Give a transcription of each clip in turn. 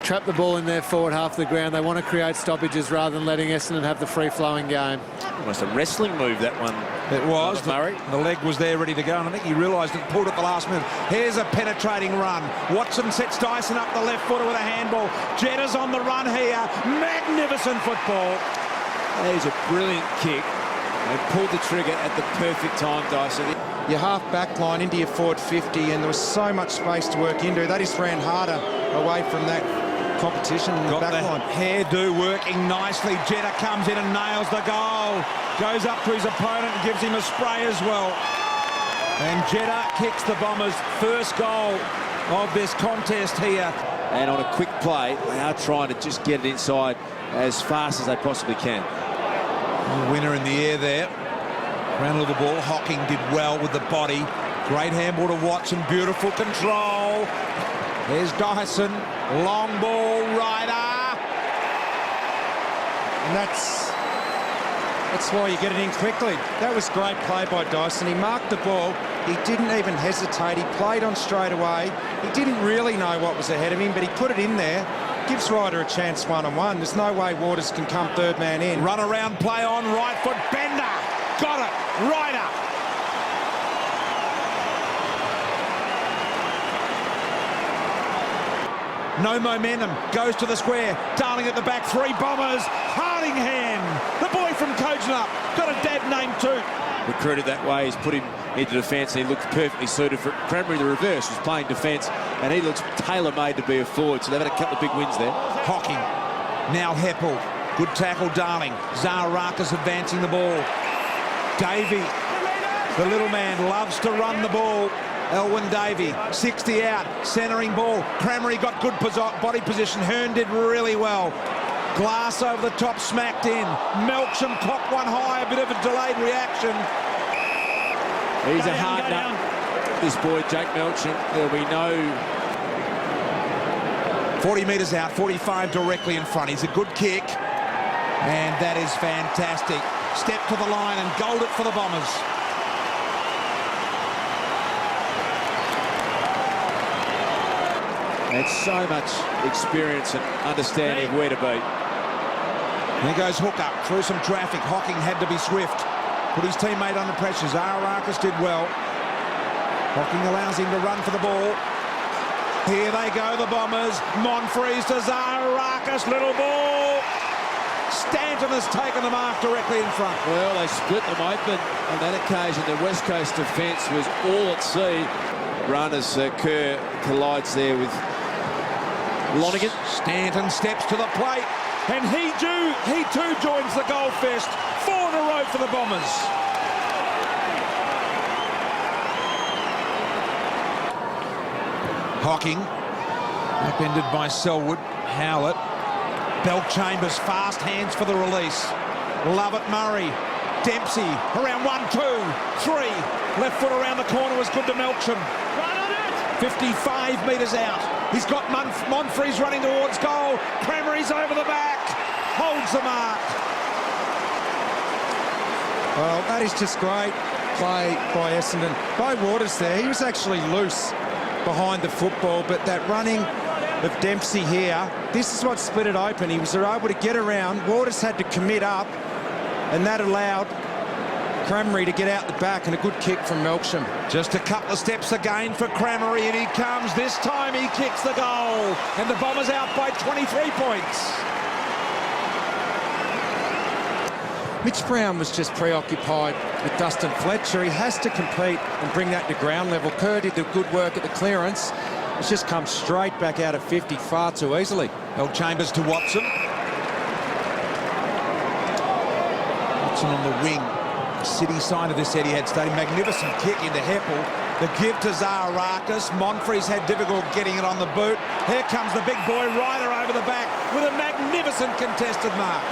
trap the ball in their forward half of the ground. They want to create stoppages rather than letting Essendon have the free-flowing game. Almost a wrestling move, that one. It was. Murray. The leg was there ready to go, and I think he realised it, pulled at the last minute. Here's a penetrating run. Watson sets Dyson up the left footer with a handball. Jetta's on the run here. Magnificent football. That is a brilliant kick. And pulled the trigger at the perfect time, Dyson. Your half-back line into your forward 50, and there was so much space to work into. They just ran harder away from that competition in the back line. Hairdo working nicely. Jetta comes in and nails the goal. Goes up to his opponent and gives him a spray as well. And Jetta kicks the Bombers' first goal of this contest here. And on a quick play, they are trying to just get it inside as fast as they possibly can. Winner in the air there. Ran the ball. Hocking did well with the body. Great handball to Watson. Beautiful control. There's Dyson. Long ball, Ryder. And that's why you get it in quickly. That was great play by Dyson. He marked the ball. He didn't even hesitate. He played on straight away. He didn't really know what was ahead of him, but he put it in there. Gives Ryder a chance one-on-one. There's no way Waters can come third man in. Run around, play on, right foot, Bender. Got it, Ryder. No momentum, goes to the square. Darling at the back, 3 Bombers. Hardingham, the boy from Kojonup, got a dad name too. Recruited that way, he's put him into defence, and he looked perfectly suited for it. Cranberry, the reverse, was playing defence, and he looks tailor-made to be a forward, so they've had a couple of big wins there. Hocking, now Heppel. Good tackle, Darling. Zaharakis advancing the ball. Davey, the little man, loves to run the ball. Elwyn Davey, 60 out, centering ball. Cranberry got good body position. Hearn did really well. Glass over the top, smacked in. Melksham cocked one high, a bit of a delayed reaction. He's a hard nut, this boy, Jake Melksham. There'll be no... 40 metres out, 45 directly in front. He's a good kick, and that is fantastic. Step to the line and gold it for the Bombers. And so much experience and understanding of where to be. There goes Hooker through some traffic. Hocking had to be swift. Put his teammate under pressure. Zaharakis did well. Hocking allows him to run for the ball. Here they go, the Bombers. Monfries to Zaharakis. Little ball. Stanton has taken the mark directly in front. Well, they split them open on that occasion. The West Coast defence was all at sea. Runners, Kerr collides there with Lonergan. Stanton steps to the plate, and he too joins the goal fest. 4 in a row for the Bombers. Hocking, upended by Selwood. Howlett. Belchambers, fast hands for the release. Lovett, Murray. Dempsey, around 1, 2, 3. Left foot around the corner was good to Melksham. 55 metres out. He's got Monfries running towards goal. Cranberry's over the back. Holds the mark. Well, that is just great play by Essendon. By Waters there, he was actually loose behind the football, but that running of Dempsey here, this is what split it open. He was able to get around. Waters had to commit up, and that allowed Cranberry to get out the back, and a good kick from Melksham. Just a couple of steps again for Cranberry, and he comes. This time he kicks the goal, and the Bombers out by 23 points. Mitch Brown was just preoccupied with Dustin Fletcher. He has to compete and bring that to ground level. Kerr did the good work at the clearance. It's just come straight back out of 50 far too easily. Belchambers to Watson. Watson on the wing. City side of this Etihad Stadium. Magnificent kick into Heppel. The give to Zaharakis. Monfries had difficulty getting it on the boot. Here comes the big boy Ryder over the back with a magnificent contested mark.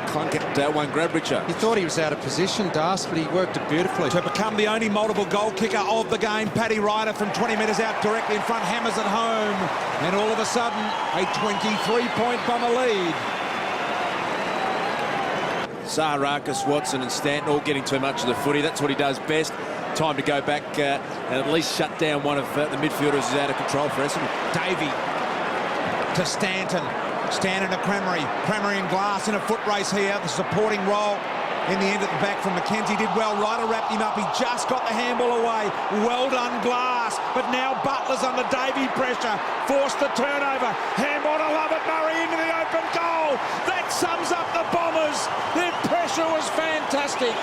Clunk it, one Grabricher. He thought he was out of position, Das, but he worked it beautifully. To become the only multiple goal kicker of the game, Paddy Ryder from 20 metres out directly in front, hammers it home. And all of a sudden, a 23-point Bomber lead. Zaharakis, Watson and Stanton all getting too much of the footy. That's what he does best. Time to go back and at least shut down one of the midfielders who's out of control for Essendon. Davey to Stanton. Stanton to Cremery. Cremery and Glass in a foot race here. The supporting role in the end at the back from McKenzie did well. Ryder wrapped him up. He just got the handball away. Well done, Glass. But now Butler's under Davey pressure. Forced the turnover. Handball to Lovett Murray into the open goal. That sums up the Bombers. Their pressure was fantastic.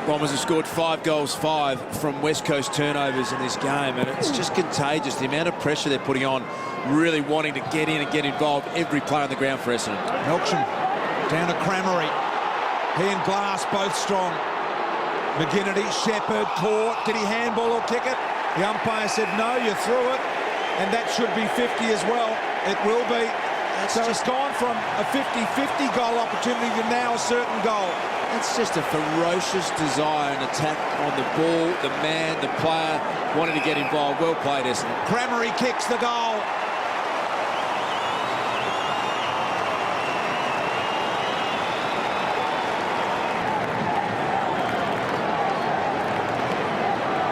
Bombers have scored 5 goals, 5 from West Coast turnovers in this game, and it's just contagious, the amount of pressure they're putting on, really wanting to get in and get involved, every player on the ground for Essendon. Melksham down to Cremery. He and Glass both strong. McGinnity, Shepherd, caught. Did he handball or kick it? The umpire said no, you're through it, and that should be 50 as well. It will be. So it's gone from a 50-50 goal opportunity to now a certain goal. It's just a ferocious desire and attack on the ball, the man, the player, wanting to get involved. Well played, Essendon. Cremery kicks the goal.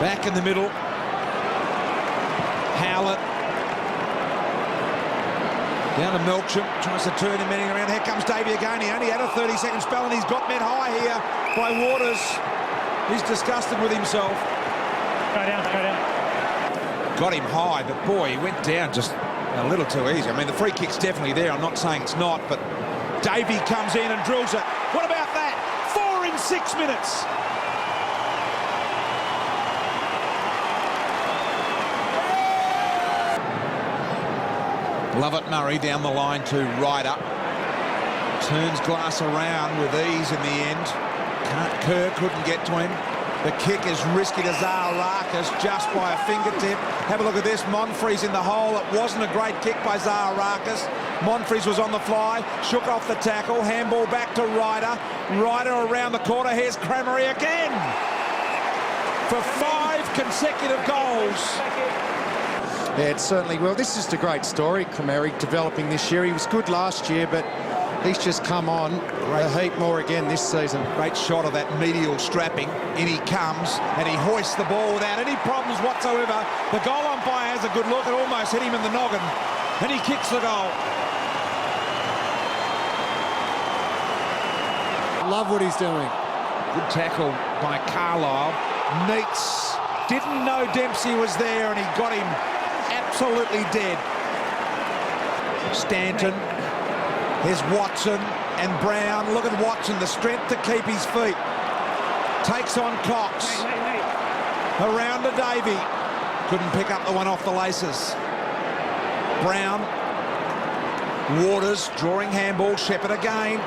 Back in the middle. Howlett. Down to Melksham, tries to turn him around. Here comes Davey again. He only had a 30-second spell and he's got met high here by Waters. He's disgusted with himself. Go down. Got him high, but boy, he went down just a little too easy. I mean, the free kick's definitely there. I'm not saying it's not, but Davey comes in and drills it. What about that? 4 in 6 minutes. Lovett Murray down the line to Ryder. Turns Glass around with ease in the end. Kerr couldn't get to him. The kick is risky to Zaharakis just by a fingertip. Have a look at this. Monfries in the hole. It wasn't a great kick by Zaharakis. Monfries was on the fly. Shook off the tackle. Handball back to Ryder. Ryder around the corner. Here's Cremery again. For 5 consecutive goals. Yeah, it certainly will. This is a great story, Cremery, developing this year. He was good last year, but he's just come on a heap more again this season. Great shot of that medial strapping. In he comes, and he hoists the ball without any problems whatsoever. The goal umpire has a good look. It almost hit him in the noggin, and he kicks the goal. Love what he's doing. Good tackle by Carlisle. Neats. Didn't know Dempsey was there, and he got him absolutely dead. Stanton. Here's Watson and Brown. Look at Watson, the strength to keep his feet. Takes on Cox. Around to Davey. Couldn't pick up the one off the laces. Brown. Waters drawing handball. Shepherd again.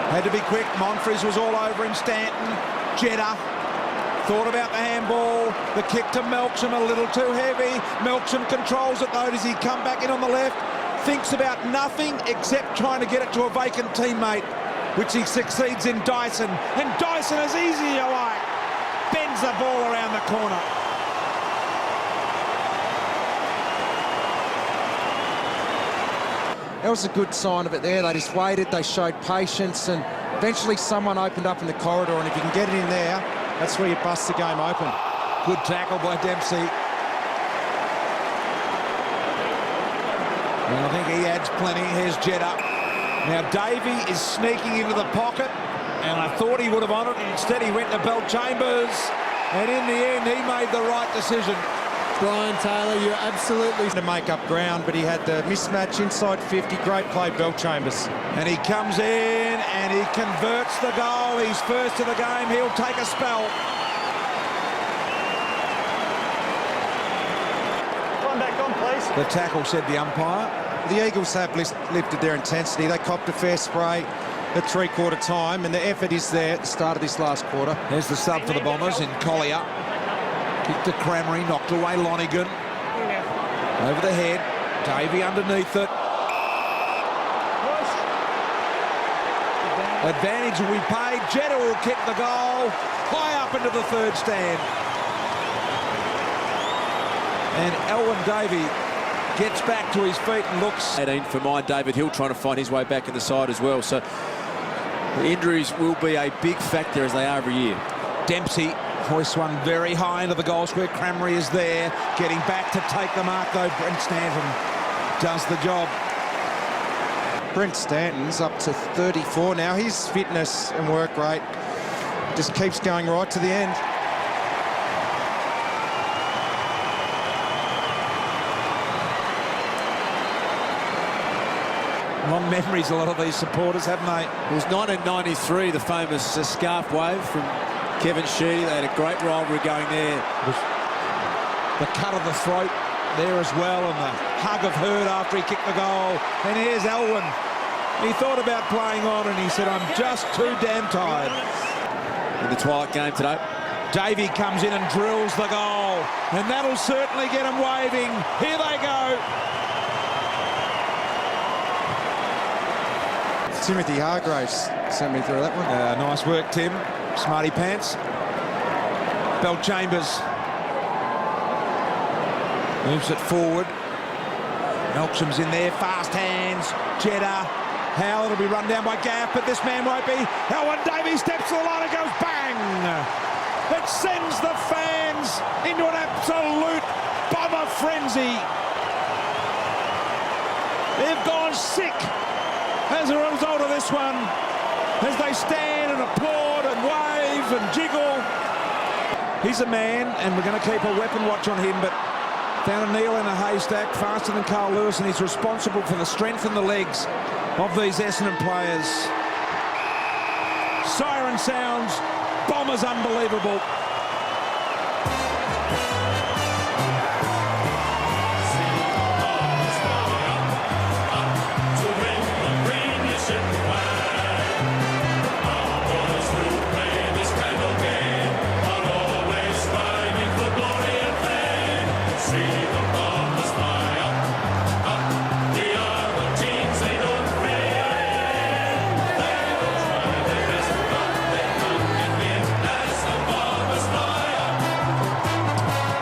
Had to be quick. Monfries was all over him. Stanton. Jeddah. Thought about the handball. The kick to Melksham a little too heavy. Melksham controls it though. Does he come back in on the left? Thinks about nothing except trying to get it to a vacant teammate, which he succeeds in Dyson. And Dyson, as easy as you like, bends the ball around the corner. That was a good sign of it there. They just waited, they showed patience, and eventually someone opened up in the corridor, and if you can get it in there, that's where you bust the game open. Good tackle by Dempsey. And I think he adds plenty. Here's Jeddah. Now Davey is sneaking into the pocket, and I thought he would have on it, and instead he went to Bell-Chambers, and in the end he made the right decision. Brian Taylor, you're absolutely... To make up ground, but he had the mismatch inside 50. Great play, Bell-Chambers. And he comes in and he converts the goal. He's first of the game. He'll take a spell. Come back on, please. The tackle, said the umpire. The Eagles have lifted their intensity. They copped a fair spray at three-quarter time, and the effort is there at the start of this last quarter. There's the sub for the Bombers in Collier. Kick to Cremery, knocked away Lonigan. Over the head, Davey underneath it. Advantage will be paid. Jeddah will kick the goal high up into the third stand. And Elwyn Davey gets back to his feet and looks. 18 for mine. David Hill trying to find his way back in the side as well. So the injuries will be a big factor as they are every year. Dempsey Hoists one very high into the goal square. Cramry is there, getting back to take the mark though. Brent Stanton does the job. Brent Stanton's up to 34 now. His fitness and work rate just keeps going right to the end. Long memories, a lot of these supporters, haven't they? It was 1993, the famous scarf wave from Kevin Sheedy. They had a great rivalry going there. The cut of the throat there as well, and the hug of Hurd after he kicked the goal. And here's Elwyn. He thought about playing on and he said, I'm just too damn tired. In the twilight game today. Davey comes in and drills the goal, and that'll certainly get him waving. Here they go. Timothy Hargraves sent me through that one. Nice work, Tim. Smarty pants. Bell Chambers moves it forward. Melksham's in there, fast hands. Jeddah. Howell, it'll be run down by Gaff, but this man won't be. Elwyn Davey steps to the line and goes bang! It sends the fans into an absolute bomber frenzy. They've gone sick as a result of this one, as they stand and applaud and wave and jiggle. He's a man, and we're going to keep a weapon watch on him, but found a needle in a haystack, faster than Carl Lewis, and he's responsible for the strength in the legs of these Essendon players. Siren sounds, Bombers unbelievable.